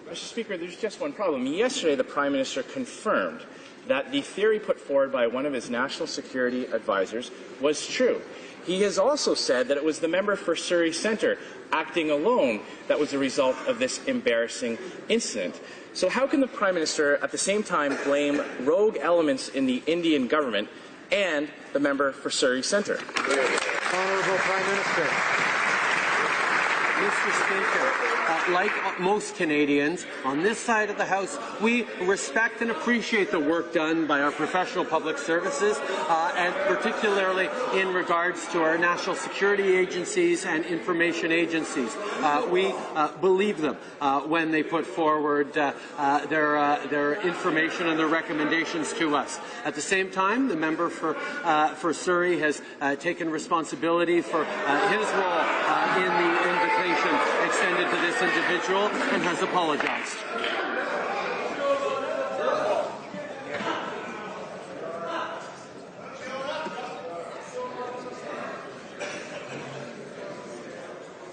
Mr. Speaker, there's just one problem. Yesterday, the Prime Minister confirmed that the theory put forward by one of his national security advisors was true. He has also said that it was the member for Surrey Centre acting alone that was the result of this embarrassing incident. So how can the Prime Minister at the same time blame rogue elements in the Indian government and the member for Surrey Centre? Honourable Prime Minister. Mr. Speaker, like most Canadians, on this side of the House, we respect and appreciate the work done by our professional public services, and particularly in regards to our national security agencies and information agencies. We believe them when they put forward their information and their recommendations to us. At the same time, the member for Surrey has taken responsibility for his role in the invitation extended to this individual and has apologized.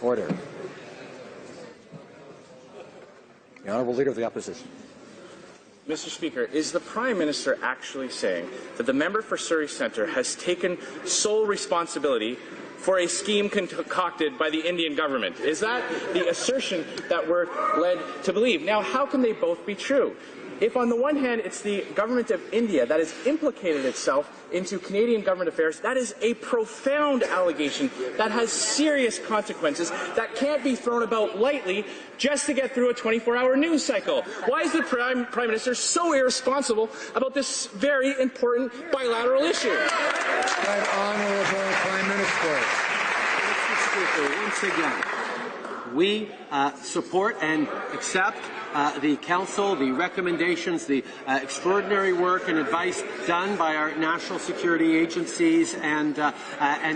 Order. The Honourable Leader of the Opposition. Mr. Speaker, is the Prime Minister actually saying that the member for Surrey Centre has taken sole responsibility for a scheme concocted by the Indian government? Is that the assertion that we're led to believe? Now, how can they both be true? If on the one hand it's the government of India that has implicated itself into Canadian government affairs, that is a profound allegation that has serious consequences that can't be thrown about lightly just to get through a 24-hour news cycle. Why is the Prime Minister so irresponsible about this very important bilateral issue? Right, Honourable Prime Minister. Mr. Speaker, once again, we support and accept the Council, the recommendations, the extraordinary work and advice done by our national security agencies and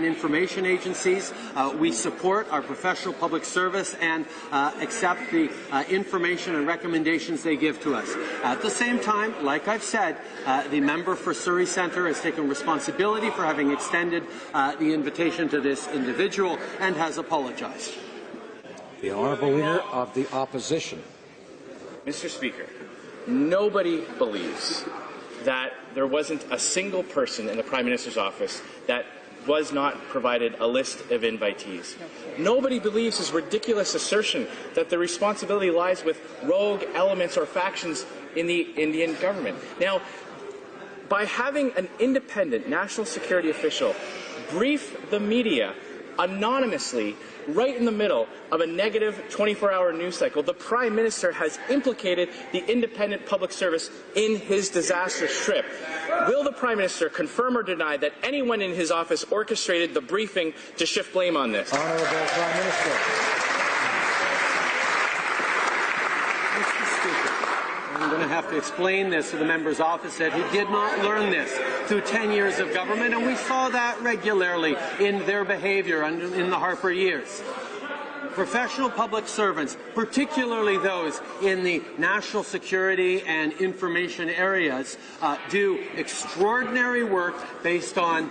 information agencies. We support our professional public service and accept the information and recommendations they give to us. At the same time, like I've said, the member for Surrey Centre has taken responsibility for having extended the invitation to this individual and has apologized. The Honourable Leader of the Opposition. Mr. Speaker, nobody believes that there wasn't a single person in the Prime Minister's office that was not provided a list of invitees. Nobody believes his ridiculous assertion that the responsibility lies with rogue elements or factions in the Indian government. Now, by having an independent national security official brief the media anonymously right in the middle of a negative 24-hour news cycle, the Prime Minister has implicated the independent public service in his disastrous trip. Will the Prime Minister confirm or deny that anyone in his office orchestrated the briefing to shift blame on this? Honourable Prime Minister. Mr. Speaker, I'm going to have to explain this to the member's office that he did not learn this through 10 years of government, and we saw that regularly in their behaviour in the Harper years. Professional public servants, particularly those in the national security and information areas, do extraordinary work based on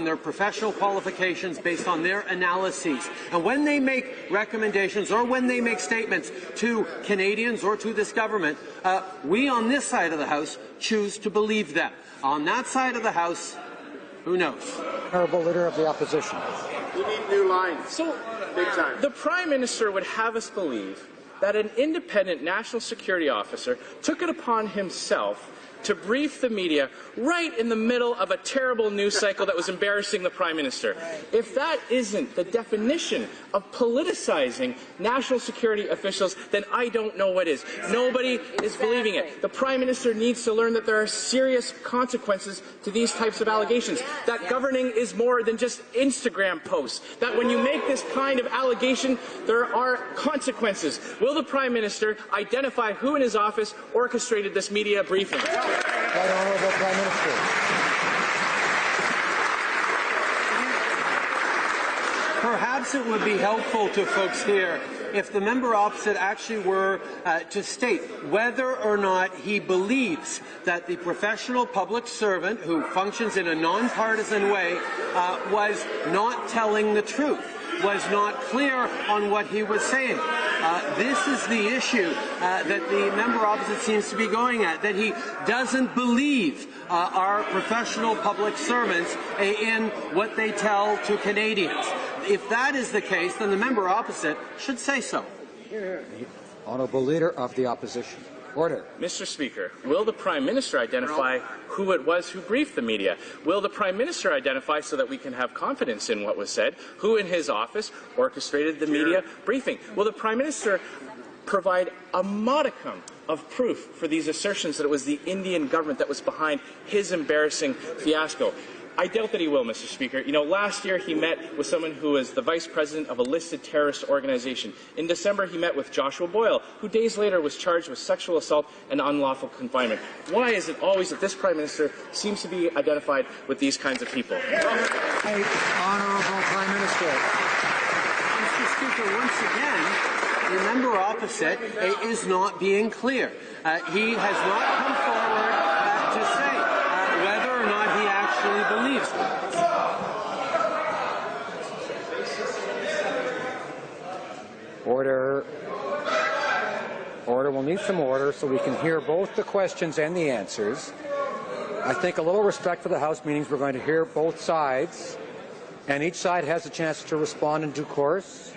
their professional qualifications, based on their analyses. And when they make recommendations or when they make statements to Canadians or to this government, we on this side of the House choose to believe them. On that side of the House, who knows? Honourable Leader of the Opposition. We need new lines. So, big time. The Prime Minister would have us believe that an independent national security officer took it upon himself to brief the media right in the middle of a terrible news cycle that was embarrassing the Prime Minister. If that isn't the definition of politicizing national security officials, then I don't know what is. Nobody is believing it. The Prime Minister needs to learn that there are serious consequences to these types of allegations, that governing is more than just Instagram posts, that when you make this kind of allegation, there are consequences. Will the Prime Minister identify who in his office orchestrated this media briefing? Right, Honourable Prime Minister. Perhaps it would be helpful to folks here if the member opposite actually were to state whether or not he believes that the professional public servant who functions in a nonpartisan way was not telling the truth. was not clear on what he was saying. This is the issue that the member opposite seems to be going at, that he doesn't believe our professional public servants in what they tell to Canadians. If that is the case, then the member opposite should say so. Honourable Leader of the Opposition. Order. Mr. Speaker, will the Prime Minister identify who it was who briefed the media? Will the Prime Minister identify, so that we can have confidence in what was said, who in his office orchestrated the media briefing? Will the Prime Minister provide a modicum of proof for these assertions that it was the Indian government that was behind his embarrassing fiasco? I doubt that he will, Mr. Speaker. You know, last year he met with someone who was the vice president of a listed terrorist organization. In December, he met with Joshua Boyle, who days later was charged with sexual assault and unlawful confinement. Why is it always that this Prime Minister seems to be identified with these kinds of people? Honourable Prime Minister. Mr. Speaker, once again, the member opposite is not being clear. He has not come forward to say whether or not he actually believes them. Order. Order. We'll need some order so we can hear both the questions and the answers. I think a little respect for the House meetings. We're going to hear both sides, and each side has a chance to respond in due course.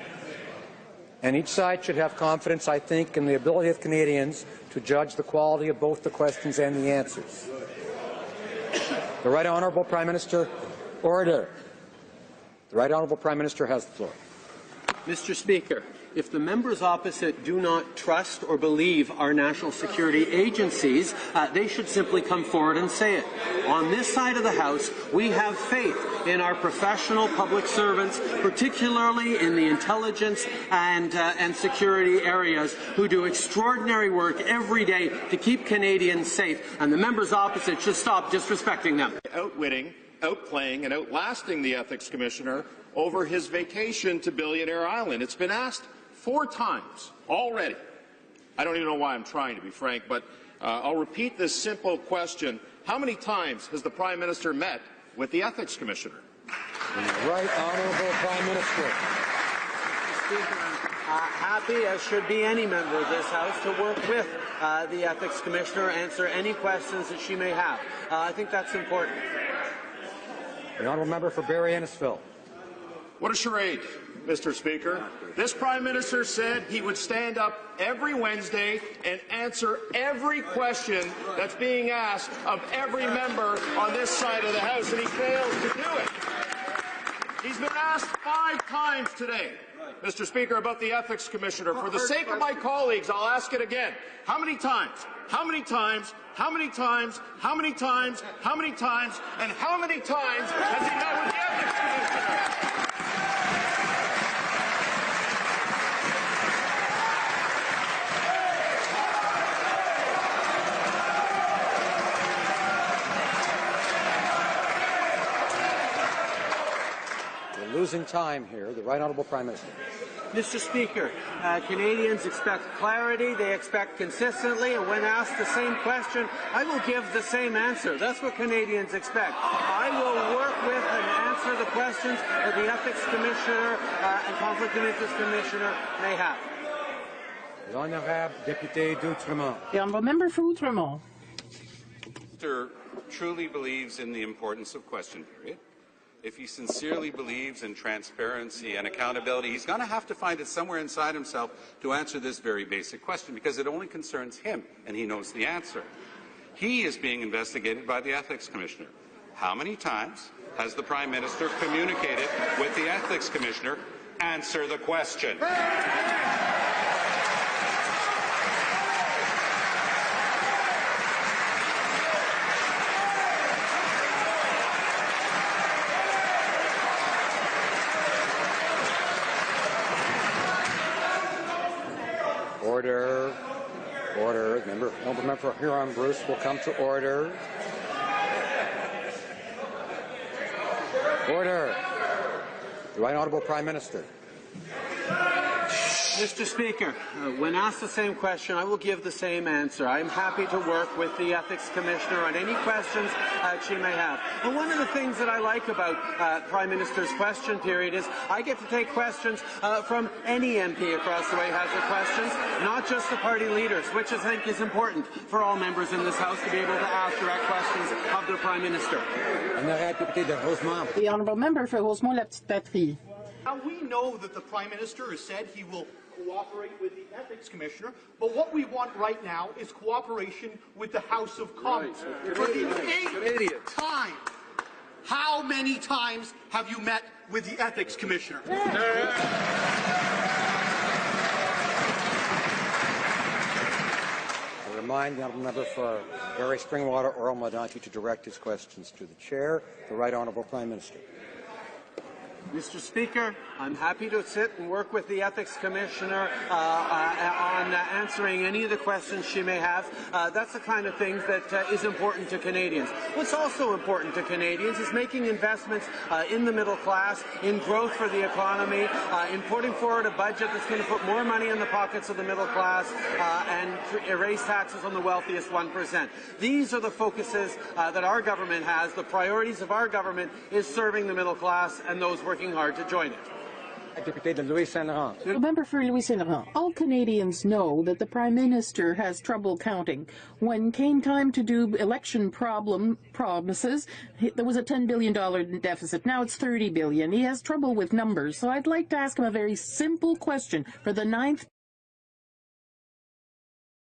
And each side should have confidence, I think, in the ability of Canadians to judge the quality of both the questions and the answers. The Right Honourable Prime Minister. Order. The Right Honourable Prime Minister has the floor. Mr. Speaker, if the members opposite do not trust or believe our national security agencies, they should simply come forward and say it. On this side of the House, we have faith in our professional public servants, particularly in the intelligence and security areas, who do extraordinary work every day to keep Canadians safe, and the members opposite should stop disrespecting them. Outwitting, outplaying, and outlasting the Ethics Commissioner over his vacation to Billionaire Island. It's been asked 4 times already. I don't even know why I'm trying, to be frank, but I'll repeat this simple question. How many times has the Prime Minister met with the Ethics Commissioner? The Right Honourable Prime Minister. Speaker, I'm happy, as should be any member of this House, to work with the Ethics Commissioner, answer any questions that she may have. I think that's important. The Honourable Member for Barrie Innisfil. What a charade, Mr. Speaker. This Prime Minister said he would stand up every Wednesday and answer every question that's being asked of every member on this side of the House, and he fails to do it. He's been asked 5 times today, Mr. Speaker, about the Ethics Commissioner. For the sake of my colleagues, I'll ask it again. How many times? How many times? How many times? How many times? How many times? And how many times has he met with the Ethics Commissioner? We're losing time here. The Right Honourable Prime Minister. Mr. Speaker, Canadians expect clarity, they expect consistently, and when asked the same question, I will give the same answer. That's what Canadians expect. I will work with and answer the questions that the Ethics Commissioner and Conflict of Interest Commissioner may have. L'Honorable Député d'Outremont. The Honourable Member for Outremont. Mr. truly believes in the importance of question period, if he sincerely believes in transparency and accountability, he's going to have to find it somewhere inside himself to answer this very basic question, because it only concerns him, and he knows the answer. He is being investigated by the Ethics Commissioner. How many times has the Prime Minister communicated with the Ethics Commissioner? Answer the question. Order. Order. Member for Huron-Bruce will come to order. Order. The Right Honourable Prime Minister. Mr. Speaker, when asked the same question, I will give the same answer. I'm happy to work with the Ethics Commissioner on any questions she may have. And one of the things that I like about Prime Minister's question period is I get to take questions from any MP across the way who has their questions, not just the party leaders, which I think is important for all members in this House to be able to ask direct questions of their Prime Minister. The honourable member for Rosemont-la-Petite-Patrie. Now, we know that the Prime Minister has said he will cooperate with the Ethics Commissioner, but what we want right now is cooperation with the House of Commons. For the 8th time, how many times have you met with the Ethics Commissioner? I remind the honourable member for Barrie Springwater Oral Modanti to direct his questions to the Chair, the Right Honourable Prime Minister. Mr. Speaker, I'm happy to sit and work with the Ethics Commissioner on answering any of the questions she may have. That's the kind of things that is important to Canadians. What's also important to Canadians is making investments in the middle class, in growth for the economy, in putting forward a budget that's going to put more money in the pockets of the middle class and raise taxes on the wealthiest 1%. These are the focuses that our government has. The priorities of our government is serving the middle class and those working hard to join it. Member for Louis Saint Laurent. All Canadians know that the Prime Minister has trouble counting. When came time to do election promises, there was a $10 billion deficit. Now it's $30 billion. He has trouble with numbers. So I'd like to ask him a very simple question for the 9th